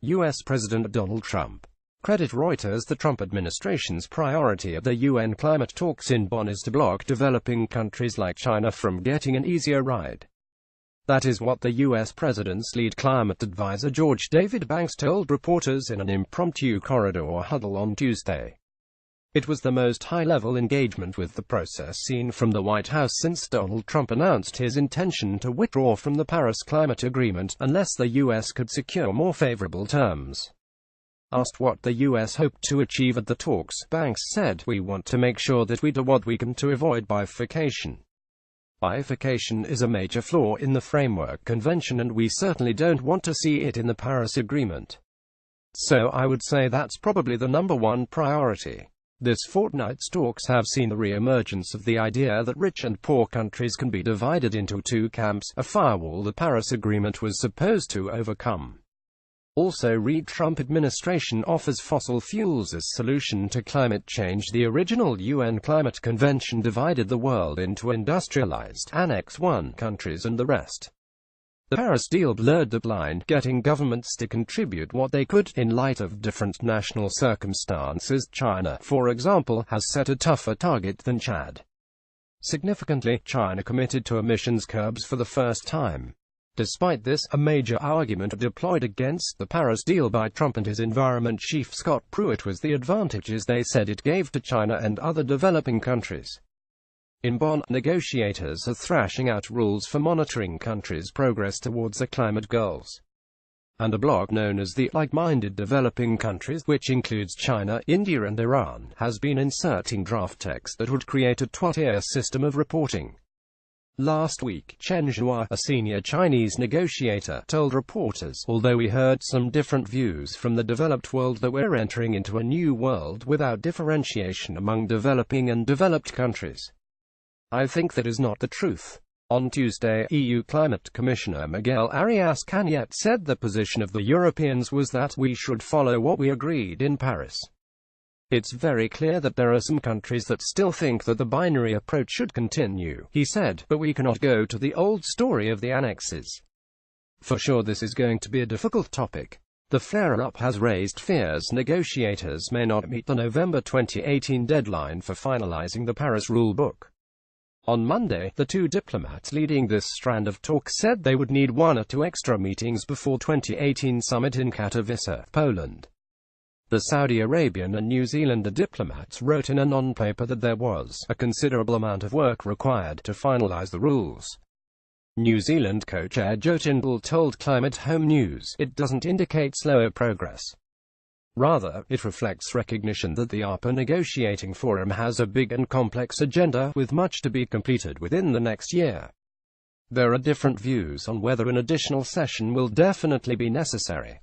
U.S. President Donald Trump. Credit Reuters The Trump administration's priority at the UN climate talks in Bonn is to block developing countries like China from getting an easier ride. That is what the U.S. president's lead climate advisor George David Banks told reporters in an impromptu corridor huddle on Tuesday. It was the most high-level engagement with the process seen from the White House since Donald Trump announced his intention to withdraw from the Paris Climate Agreement, unless the U.S. could secure more favorable terms. Asked what the U.S. hoped to achieve at the talks, Banks said, "We want to make sure that we do what we can to avoid bifurcation. Bifurcation is a major flaw in the Framework Convention and we certainly don't want to see it in the Paris Agreement. So I would say that's probably the number one priority." This fortnight's talks have seen the re-emergence of the idea that rich and poor countries can be divided into two camps, a firewall the Paris Agreement was supposed to overcome. Also read Trump administration offers fossil fuels as solution to climate change. The original UN Climate Convention divided the world into industrialized, Annex I countries and the rest. The Paris deal blurred the line, getting governments to contribute what they could, in light of different national circumstances. China, for example, has set a tougher target than Chad. Significantly, China committed to emissions curbs for the first time. Despite this, a major argument deployed against the Paris deal by Trump and his environment chief Scott Pruitt was the advantages they said it gave to China and other developing countries. In Bonn, negotiators are thrashing out rules for monitoring countries' progress towards their climate goals. And a bloc known as the like-minded developing countries, which includes China, India and Iran, has been inserting draft text that would create a two-tier system of reporting. Last week, Chen Zhihua, a senior Chinese negotiator, told reporters, "Although we heard some different views from the developed world that we're entering into a new world without differentiation among developing and developed countries. I think that is not the truth." On Tuesday, EU Climate Commissioner Miguel Arias Cañete said the position of the Europeans was that we should follow what we agreed in Paris. "It's very clear that there are some countries that still think that the binary approach should continue," he said, "but we cannot go to the old story of the annexes. For sure this is going to be a difficult topic. The flare-up has raised fears negotiators may not meet the November 2018 deadline for finalizing the Paris rulebook." On Monday, the two diplomats leading this strand of talks said they would need 1 or 2 extra meetings before 2018 summit in Katowice, Poland. The Saudi Arabian and New Zealander diplomats wrote in a non-paper that there was a considerable amount of work required to finalize the rules. New Zealand co-chair Joe Tyndall told Climate Home News, "It doesn't indicate slower progress. Rather, it reflects recognition that the ARPA negotiating forum has a big and complex agenda, with much to be completed within the next year. There are different views on whether an additional session will definitely be necessary."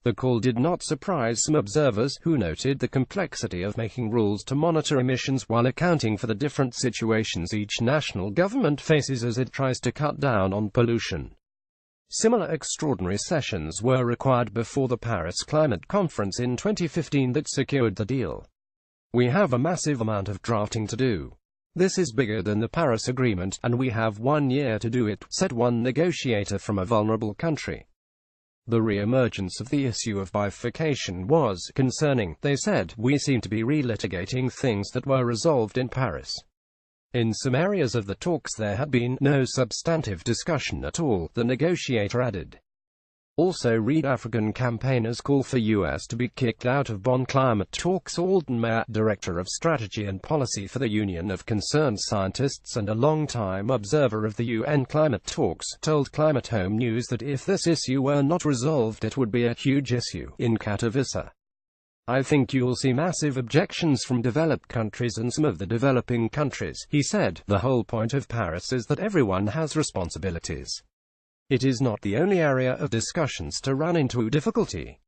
The call did not surprise some observers, who noted the complexity of making rules to monitor emissions while accounting for the different situations each national government faces as it tries to cut down on pollution. Similar extraordinary sessions were required before the Paris Climate Conference in 2015 that secured the deal. "We have a massive amount of drafting to do. This is bigger than the Paris Agreement, and we have 1 year to do it," said one negotiator from a vulnerable country. The re-emergence of the issue of bifurcation was concerning, they said. "We seem to be relitigating things that were resolved in Paris." In some areas of the talks there had been no substantive discussion at all, the negotiator added. Also read African campaigners call for U.S. to be kicked out of Bonn climate talks. Alden Meyer, director of strategy and policy for the Union of Concerned Scientists and a long-time observer of the UN climate talks, told Climate Home News that if this issue were not resolved it would be a huge issue in Katowice. "I think you'll see massive objections from developed countries and some of the developing countries," he said. "The whole point of Paris is that everyone has responsibilities. It is not the only area of discussions to run into difficulty."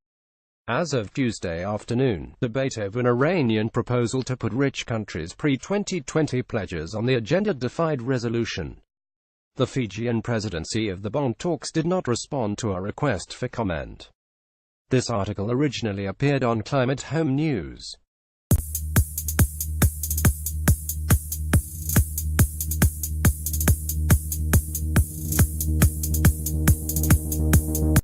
As of Tuesday afternoon, debate over an Iranian proposal to put rich countries' pre-2020 pledges on the agenda defied resolution. The Fijian presidency of the Bonn talks did not respond to a request for comment. This article originally appeared on Climate Home News.